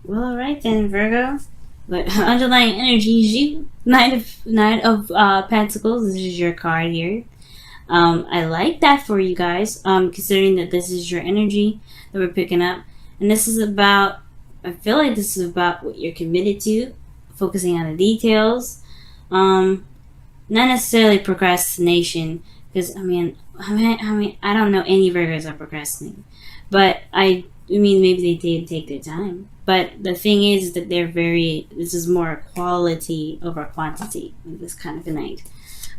Well, alright then, Virgo. But underlying energy is you. Knight of Pentacles. This is your card here. I like that for you guys. Considering that this is your energy that we're picking up, and this is about. I feel like this is about what you're committed to, focusing on the details. Not necessarily procrastination, because I don't know any Virgos that procrastinate, but I mean, maybe they did take their time. But the thing is that this is more quality over quantity with this kind of a night.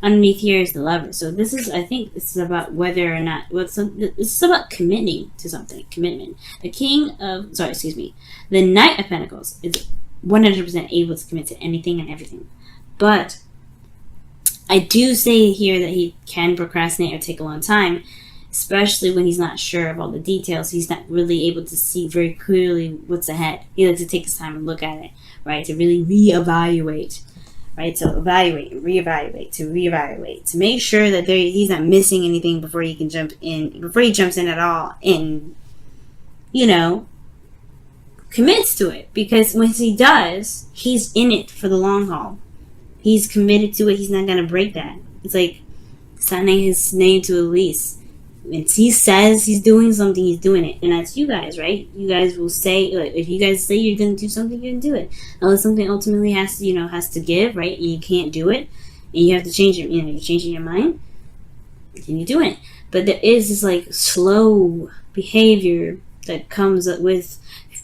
Underneath here is the Lover. So I think this is about whether or not, this is about committing to something, commitment. The Knight of Pentacles is 100% able to commit to anything and everything. But I do say here that he can procrastinate or take a long time, especially when he's not sure of all the details. He's not really able to see very clearly what's ahead. He likes to take his time and look at it, right? To really reevaluate, right? So evaluate and reevaluate, to make sure that he's not missing anything before he jumps in at all, and, commits to it. Because once he does, he's in it for the long haul. He's committed to it. He's not going to break that. It's like signing his name to a lease. If he says he's doing something, he's doing it. And that's you guys, right? You guys will say, like, if you guys say you're going to do something, you're going to do it. Unless something ultimately has to give, right? And you can't do it, and you have to change it. You're changing your mind, then you're doing it. But there is this, like, slow behavior that comes up with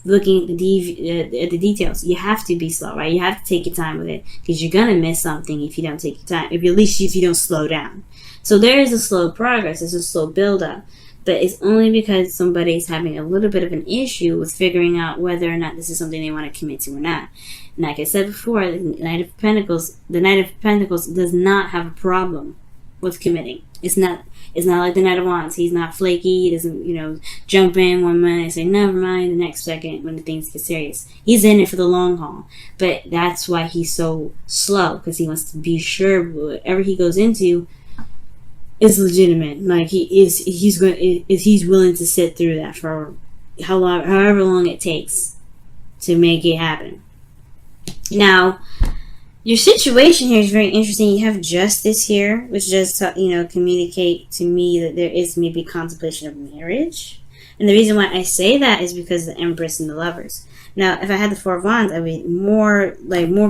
looking at the details. You have to be slow, right? You have to take your time with it, because you're gonna miss something if you don't take your time. If you don't slow down. So there is a slow progress. There's a slow build up, but it's only because somebody's having a little bit of an issue with figuring out whether or not this is something they want to commit to or not. And like I said before, the Knight of Pentacles does not have a problem with committing. It's not like the Knight of Wands. He's not flaky. He doesn't, jump in one minute and say never mind the next second when the things get serious. He's in it for the long haul. But that's why he's so slow, because he wants to be sure whatever he goes into is legitimate. Like he's willing to sit through that for however long it takes to make it happen. Now, your situation here is very interesting. You have Justice here, which does communicate to me that there is maybe contemplation of marriage. And the reason why I say that is because of the Empress and the Lovers. Now, if I had the Four of Wands, I'd be more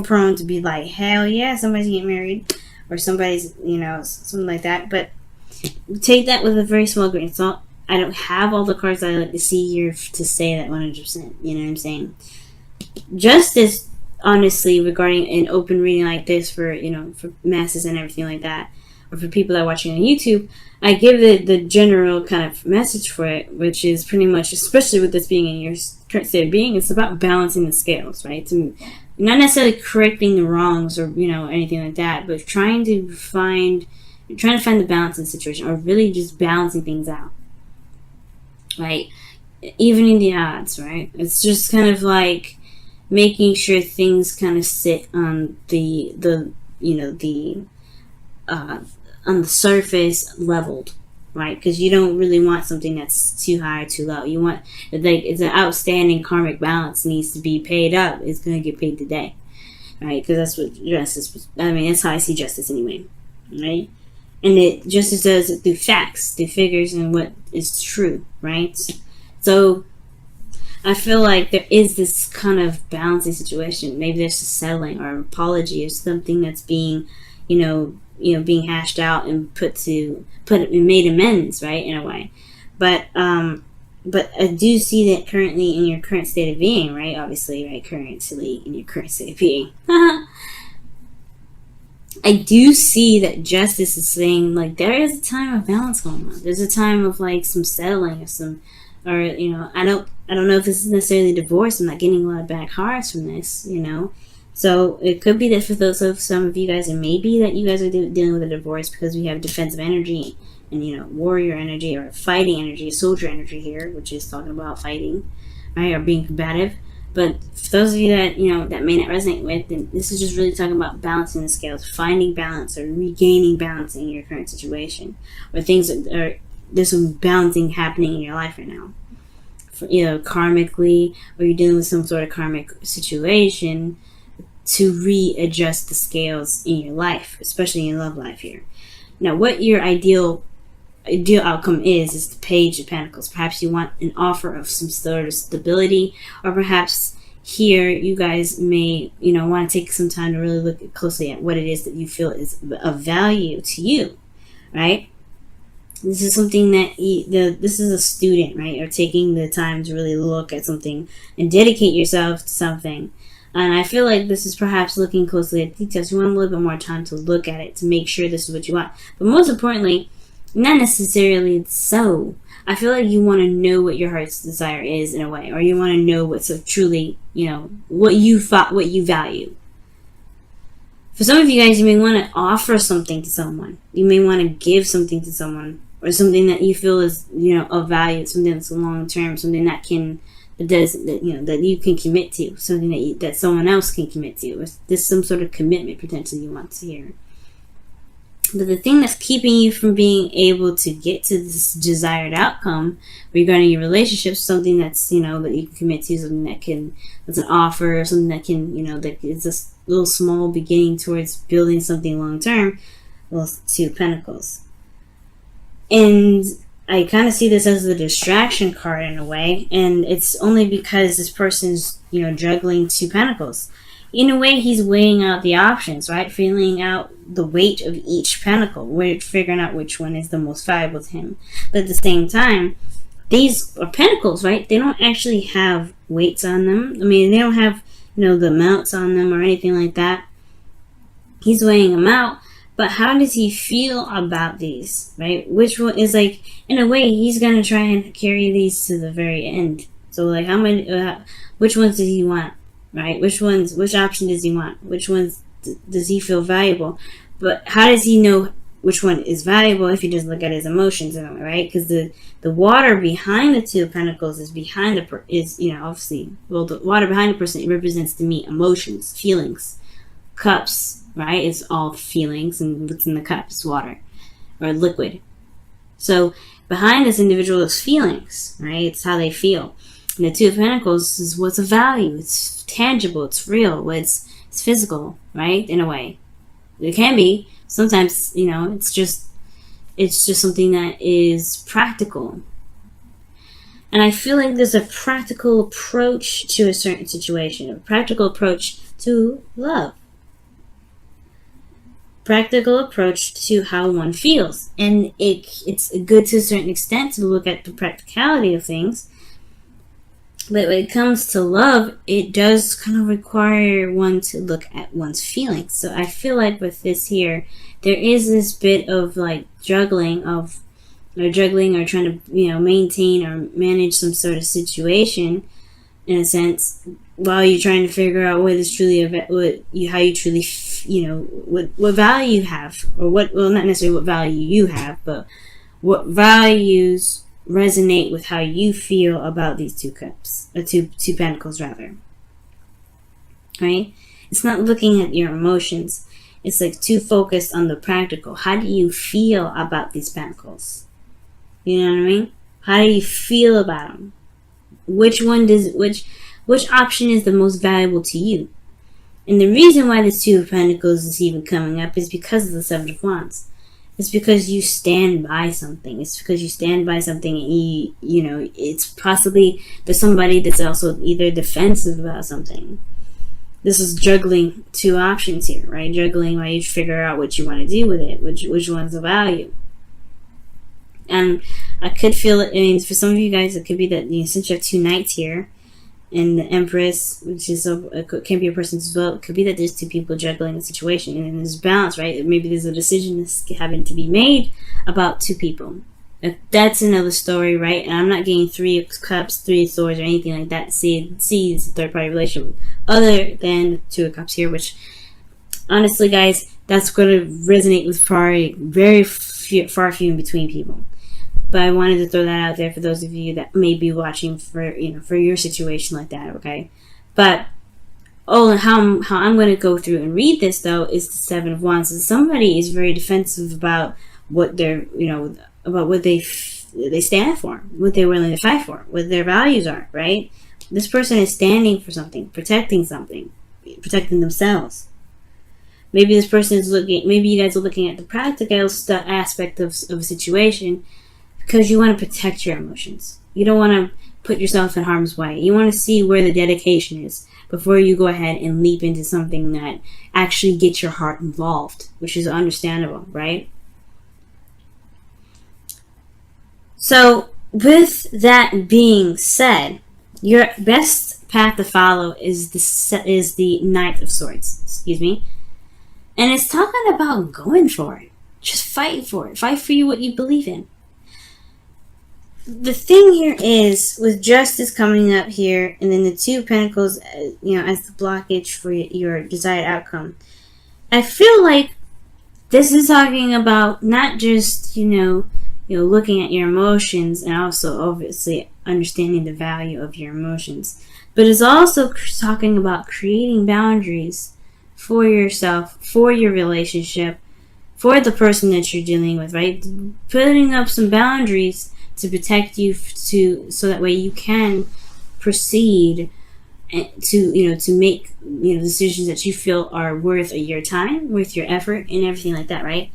prone to be like, hell yeah, somebody's getting married, or somebody's, something like that. But take that with a very small grain of salt. I don't have all the cards I like to see here to say that 100%. You know what I'm saying? Justice, honestly, regarding an open reading like this for masses and everything like that, or for people that are watching on YouTube, I give the general kind of message for it, which is pretty much, especially with this being in your current state of being, it's about balancing the scales, right? Not necessarily correcting the wrongs or anything like that, but trying to find the balance in the situation, or really just balancing things out, right? Evening the odds, right? It's just kind of like making sure things kind of sit on on the surface leveled, right? Because you don't really want something that's too high or too low. You want, it's an outstanding karmic balance needs to be paid up. It's going to get paid today, right? Because that's what justice. That's how I see justice anyway, right? And justice does it through facts, through figures, and what is true, right? So I feel like there is this kind of balancing situation. Maybe there's a settling or apology or something that's being, being hashed out and made amends, right, in a way. But I do see that currently in your current state of being, right? Obviously, right? Currently in your current state of being. I do see that justice is saying, like, there is a time of balance going on. There's a time of, like, some settling or I don't know if this is necessarily divorce. I'm not getting a lot of bad cards from this, So it could be that for some of you guys, it may be that you guys are dealing with a divorce because we have defensive energy and, warrior energy or fighting energy, soldier energy here, which is talking about fighting, right, or being combative. But for those of you that, that may not resonate with, then this is just really talking about balancing the scales, finding balance or regaining balance in your current situation, or there's some balancing happening in your life right now. karmically, or you're dealing with some sort of karmic situation to readjust the scales in your life, especially in love life here. Now, what your ideal outcome is the Page of Pentacles. Perhaps you want an offer of some sort of stability, or perhaps here you guys may want to take some time to really look closely at what it is that you feel is of value to you, right? This is something that this is a student, right? Or taking the time to really look at something and dedicate yourself to something. And I feel like this is perhaps looking closely at details. You want a little bit more time to look at it to make sure this is what you want. But most importantly, not necessarily so. I feel like you want to know what your heart's desire is in a way, or you want to know what's so truly, what you value. For some of you guys, you may want to offer something to someone. You may want to give something to someone, or something that you feel is, of value, something that's long term, something that you can commit to, something that someone else can commit to. Or there's some sort of commitment potentially you want to hear. But the thing that's keeping you from being able to get to this desired outcome regarding your relationship, something that's, that you can commit to, something that's an offer, something that can, that is a little small beginning towards building something long term, well, Two of Pentacles. And I kind of see this as a distraction card in a way, and it's only because this person's, juggling Two Pentacles. In a way, he's weighing out the options, right? Feeling out the weight of each pentacle, figuring out which one is the most valuable to him. But at the same time, these are pentacles, right? They don't actually have weights on them. I mean, they don't have, the amounts on them or anything like that. He's weighing them out. But how does he feel about these, right? Which one is in a way, he's going to try and carry these to the very end. So, how many, which ones does he want? Right? Which option does he want? Which ones does he feel valuable? But how does he know which one is valuable if you just look at his emotions, right? Because the water behind the Two of Pentacles is obviously, well, the water behind the person, it represents to me emotions, feelings. Cups, right? It's all feelings, and what's in the cup is water or liquid. So behind this individual is feelings, right? It's how they feel. And the Two of Pentacles is what's of value. It's tangible. It's real. It's physical, right? In a way, it can be. Sometimes, it's just something that is practical. And I feel like there's a practical approach to a certain situation, a practical approach to love, practical approach to how one feels, and it's good to a certain extent to look at the practicality of things. But when it comes to love, it does kind of require one to look at one's feelings. So I feel like with this here, there is this bit of juggling or trying to, maintain or manage some sort of situation, in a sense, while you're trying to figure out what is truly how you truly, what value you have, or not necessarily what value you have, but what values resonate with how you feel about these two cups, or two pentacles rather. Right? It's not looking at your emotions. It's too focused on the practical. How do you feel about these pentacles? You know what I mean? How do you feel about them? Which option is the most valuable to you? And the reason why the Two of Pentacles is even coming up is because of the Seven of Wands. It's because you stand by something. It's because you stand by something, and it's possibly there's somebody that's also either defensive about something. This is juggling two options here, right? Juggling while you figure out what you want to do with it, which one's the value. And I could feel it. I mean, for some of you guys, it could be that since you have two knights here, and the Empress, which is can be a person as well. It could be that there's two people juggling the situation, and there's balance, right? Maybe there's a decision that's having to be made about two people. That's another story, right? And I'm not getting Three of Cups, Three of Swords, or anything like that. See, it's a third-party relationship, other than Two of Cups here, which honestly, guys, that's going to resonate with very few in between people. But I wanted to throw that out there for those of you that may be watching for your situation like that, okay? But and how I'm going to go through and read this though is the Seven of Wands. So somebody is very defensive about what they're about what they they stand for, what they're willing to fight for, what their values are, right? This person is standing for something, protecting themselves. Maybe this person is maybe you guys are looking at the practical aspect of a situation because you want to protect your emotions. You don't want to put yourself in harm's way. You want to see where the dedication is before you go ahead and leap into something that actually gets your heart involved, which is understandable, right? So, with that being said, your best path to follow is the Knight of Swords. And it's talking about going for it. Just fight for it. Fight for what you believe in. The thing here is, with Justice coming up here, and then the Two of Pentacles, as the blockage for your desired outcome, I feel like this is talking about not just, looking at your emotions and also obviously understanding the value of your emotions, but it's also talking about creating boundaries for yourself, for your relationship, for the person that you're dealing with, right? Putting up some boundaries to protect you, so that way you can proceed to make decisions that you feel are worth your time, worth your effort, and everything like that, right?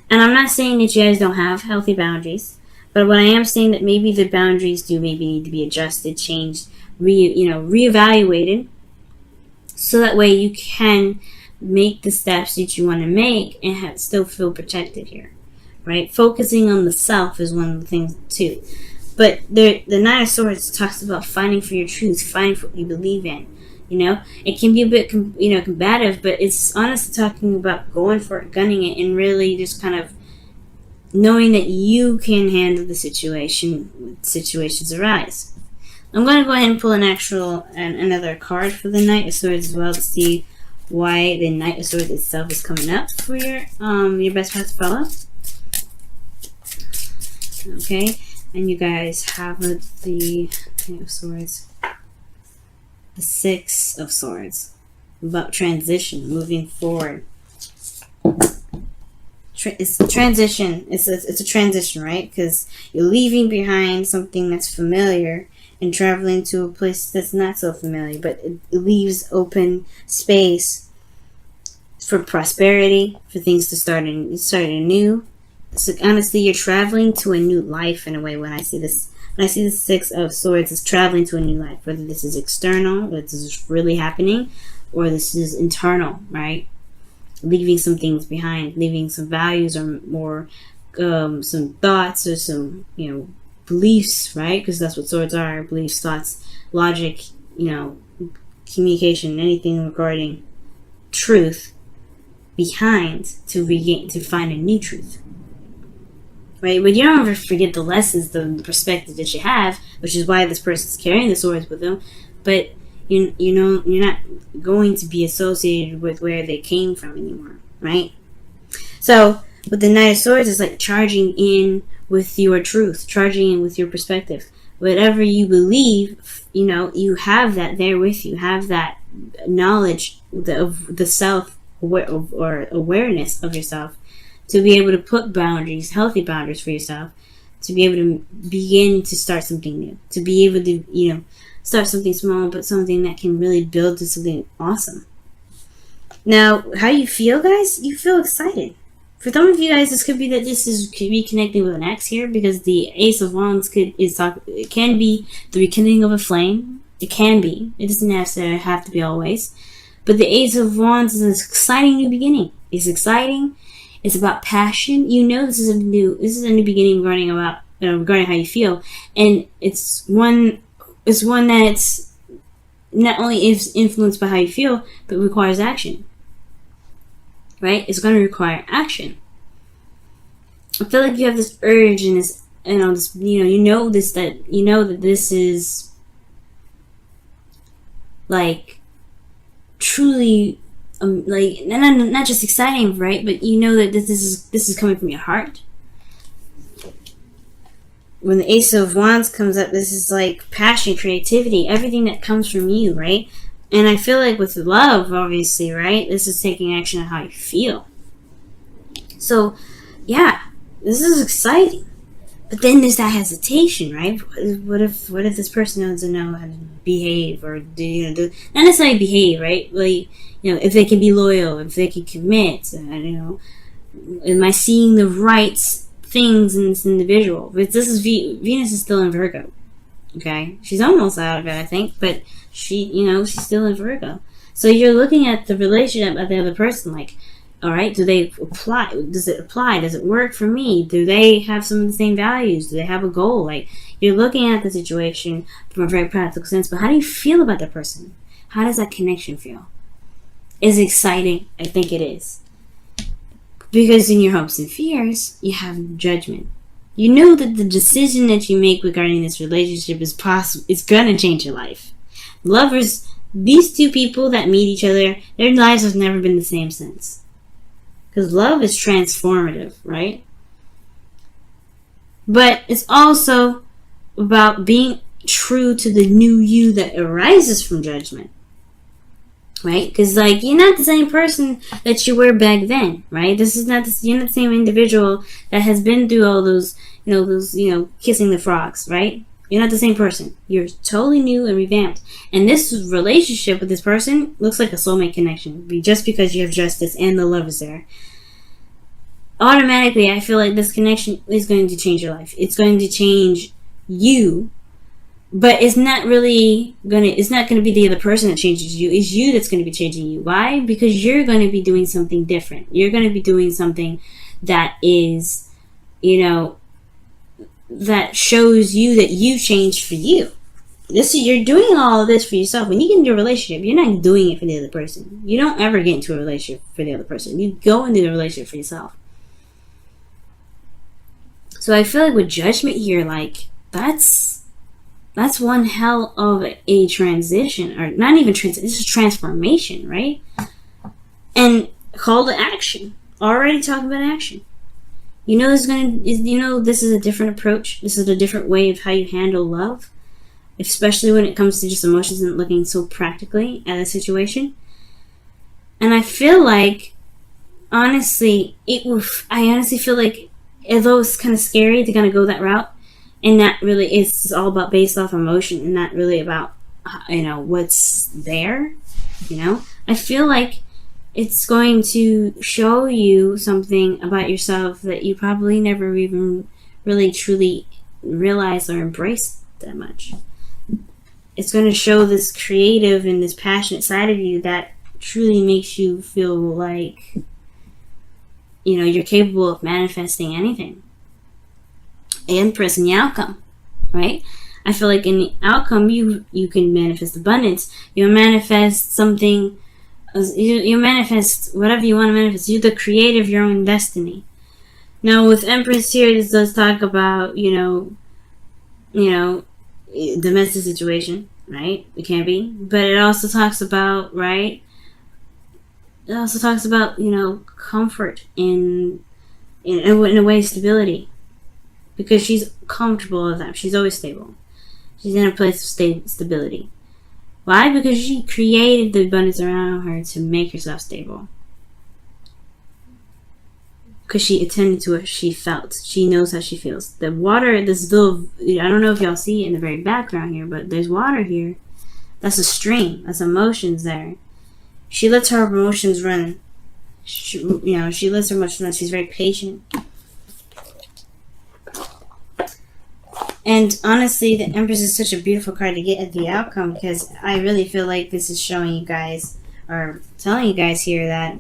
And I'm not saying that you guys don't have healthy boundaries, but what I am saying that maybe the boundaries do maybe need to be adjusted, changed, reevaluated, so that way you can make the steps that you want to make and still feel protected here, right? Focusing on the self is one of the things too. But the Knight of Swords talks about fighting for your truth, fighting for what you believe in. It can be a bit combative, but it's honestly talking about going for it, gunning it, and really just kind of knowing that you can handle the situation when situations arise. I'm going to go ahead and pull another card for the Knight of Swords as well to see why the Knight of Swords itself is coming up for your best path to follow. Okay, and you guys have the Knight of Swords, the Six of Swords, about transition, moving forward. It's a transition. It's a transition, right? Because you're leaving behind something that's familiar and traveling to a place that's not so familiar, but it leaves open space for prosperity, for things to start anew. So honestly, you're traveling to a new life in a way. When I see this, the Six of Swords, is traveling to a new life. Whether this is external, whether this is really happening, or this is internal, right? Leaving some things behind, leaving some values or some thoughts or some beliefs, right? Because that's what swords are: beliefs, thoughts, logic, communication, anything regarding truth behind to find a new truth, right? But you don't ever forget the lessons, the perspective that you have, which is why this person's carrying the swords with them. But you're not going to be associated with where they came from anymore, right? So with the Knight of Swords, it's like charging in with your truth, charging in with your perspective. Whatever you believe, you have that there with you. Have that knowledge of the self or awareness of yourself to be able to put boundaries, healthy boundaries for yourself, to be able to begin to start something new, to be able to start something small, but something that can really build to something awesome. Now, how you feel, guys? You feel excited. For some of you guys, this could be that could be connecting with an ex here, because the Ace of Wands it can be the rekindling of a flame. It can be. It doesn't have to be always. But the Ace of Wands is an exciting new beginning. It's exciting. It's about passion. This is a new beginning regarding how you feel, and it's one that's not only is influenced by how you feel, but requires action. Right? It's going to require action. I feel like you have this urge and this, that this is like truly, like not just exciting, right? But that this is coming from your heart. When the Ace of Wands comes up, this is like passion, creativity, everything that comes from you, right? And I feel like with love, obviously, right? This is taking action on how you feel. So, yeah, this is exciting. But then there's that hesitation, right? What if this person doesn't know how to behave, or not necessarily behave, right? Like, if they can be loyal, if they can commit, am I seeing the right things in this individual? But this is Venus is still in Virgo, okay? She's almost out of it, I think, but she's still in Virgo. So you're looking at the relationship of the other person, like, all right, do they apply? Does it apply? Does it work for me? Do they have some of the same values? Do they have a goal? Like, you're looking at the situation from a very practical sense, but how do you feel about that person? How does that connection feel? Is it exciting? I think it is. Because in your hopes and fears, you have judgment. You know that the decision that you make regarding this relationship is possible. It's going to change your life. Lovers, these two people that meet each other, their lives have never been the same since. Because love is transformative, right? But it's also about being true to the new you that arises from judgment, right? Because, like, you're not the same person that you were back then, right? You're not the same individual that has been through all those kissing the frogs, right? You're not the same person. You're totally new and revamped. And this relationship with this person looks like a soulmate connection. Just because you have justice and the love is there. Automatically, I feel like this connection is going to change your life. It's going to change you. But it's not going to be the other person that changes you. It's you that's going to be changing you. Why? Because you're going to be doing something different. You're going to be doing something that is, that shows you that you changed for you. You're doing all of this for yourself. When you get into a relationship, you're not doing it for the other person. You don't ever get into a relationship for the other person. You go into the relationship for yourself. So I feel like with judgment here, like, that's one hell of a transition, or not even transition. This is transformation, right? And call to action. Already talking about action. This is a different approach. This is a different way of how you handle love, especially when it comes to just emotions and looking so practically at a situation. And I feel like, I honestly feel like, although it's kind of scary to kind of go that route, and that really is all about based off emotion and not really about, what's there, I feel like it's going to show you something about yourself that you probably never even really truly realized or embraced that much. It's going to show this creative and this passionate side of you that truly makes you feel like, you're capable of manifesting anything. Empress in the outcome, right? I feel like in the outcome, you can manifest abundance. You'll manifest something. You manifest whatever you want to manifest. You're the creator of your own destiny. Now, with Empress here, this does talk about, domestic situation, right? It can be. But it also talks about, right? It also talks about, comfort in a way, stability. Because she's comfortable with that. She's always stable. She's in a place of stability. Why? Because she created the abundance around her to make herself stable. Because she attended to what she felt. She knows how she feels. The water, this little, I don't know if y'all see it in the very background here, but there's water here. That's a stream. That's emotions there. She lets her emotions run. She lets her emotions run. She's very patient. And honestly, the Empress is such a beautiful card to get at the outcome, because I really feel like this is showing you guys, or telling you guys here, that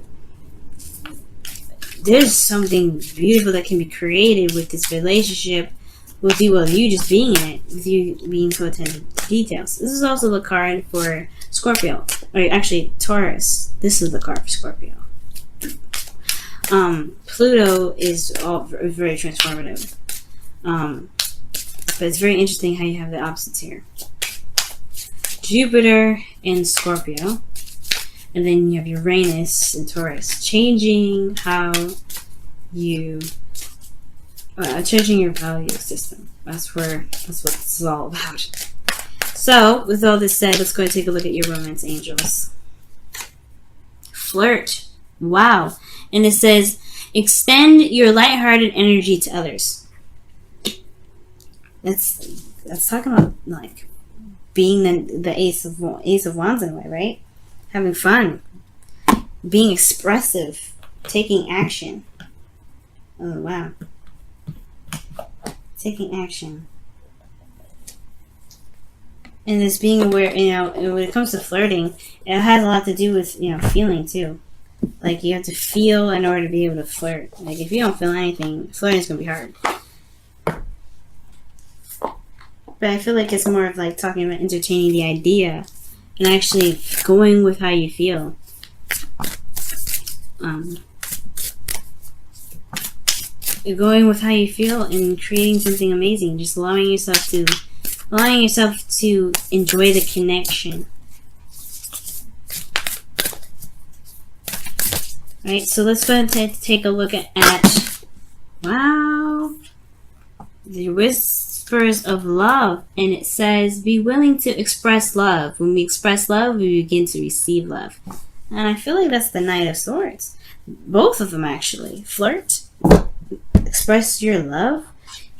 there's something beautiful that can be created with this relationship, with you just being in it, with you being so attentive to details. This is also the card for Scorpio, or actually Taurus. This is the card for Scorpio. Pluto is all very transformative. But it's very interesting how you have the opposites here. Jupiter in Scorpio. And then you have Uranus in Taurus. Changing how you... changing your value system. That's what this is all about. So, with all this said, let's go and take a look at your romance angels. Flirt. Wow. And it says, extend your lighthearted energy to others. That's talking about like being the ace of wands in a way, right? Having fun, being expressive, taking action. Oh wow, taking action. And this being aware, when it comes to flirting, it has a lot to do with, feeling too. Like, you have to feel in order to be able to flirt. Like, if you don't feel anything, flirting is going to be hard. But I feel like it's more of like talking about entertaining the idea and actually going with how you feel. You're going with how you feel and creating something amazing. Just allowing yourself to enjoy the connection. Right, so let's go ahead and take a look at wow, the whispers of love. And it says, be willing to express love. When we express love, we begin to receive love. And I feel like that's the Knight of Swords. Both of them, actually. Flirt, express your love,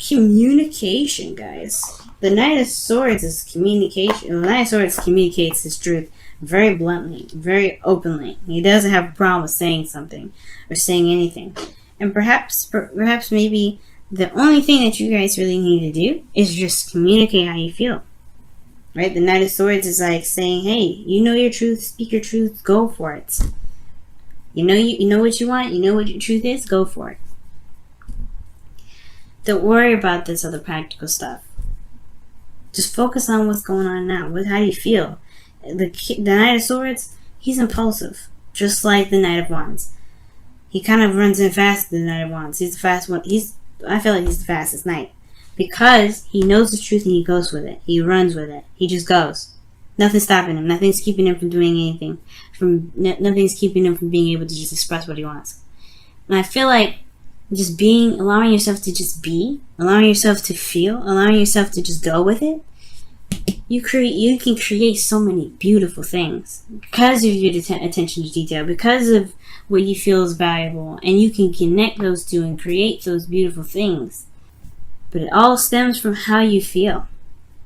communication, guys. The Knight of Swords is communication. The Knight of Swords communicates his truth very bluntly, very openly. He doesn't have a problem with saying something or saying anything. And perhaps maybe the only thing that you guys really need to do is just communicate how you feel. Right? The Knight of Swords is like saying, hey, you know your truth, speak your truth, go for it. You know what you want, you know what your truth is, go for it. Don't worry about this other practical stuff. Just focus on what's going on now. How do you feel? The Knight of Swords, he's impulsive, just like the Knight of Wands. He kind of runs in fast. The Knight of Wands, he's the fast one. I feel like he's the fastest knight because he knows the truth and he goes with it. He runs with it. He just goes. Nothing's stopping him. Nothing's keeping him from doing anything. Nothing's keeping him from being able to just express what he wants. And I feel like just allowing yourself to just be, allowing yourself to feel, allowing yourself to just go with it. You can create so many beautiful things because of your attention to detail, because of what you feel is valuable, and you can connect those two and create those beautiful things. But it all stems from how you feel.